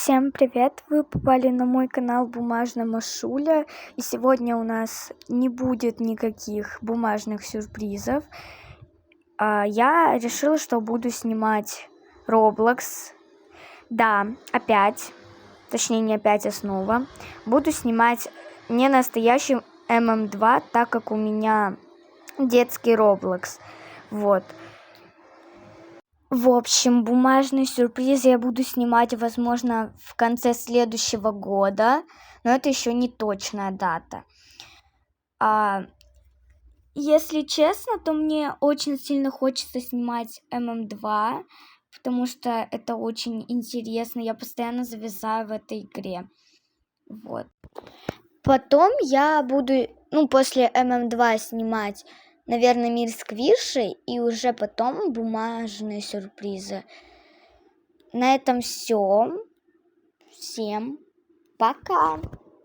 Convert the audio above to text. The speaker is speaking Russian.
Всем привет! Вы попали на мой канал Бумажная Машуля, и сегодня у нас не будет никаких бумажных сюрпризов. Я решила, что буду снимать Roblox. Да, опять, точнее не опять, а снова. Буду снимать не настоящий ММ2, так как у меня детский Roblox. Вот. В общем, бумажный сюрприз я буду снимать, возможно, в конце следующего года, но это еще не точная дата. Если честно, то мне очень сильно хочется снимать ММ2, потому что это очень интересно, я постоянно зависаю в этой игре. Вот. Потом я буду, после ММ2 снимать, наверное, мир сквишей, и уже потом бумажные сюрпризы. На этом все. Всем пока!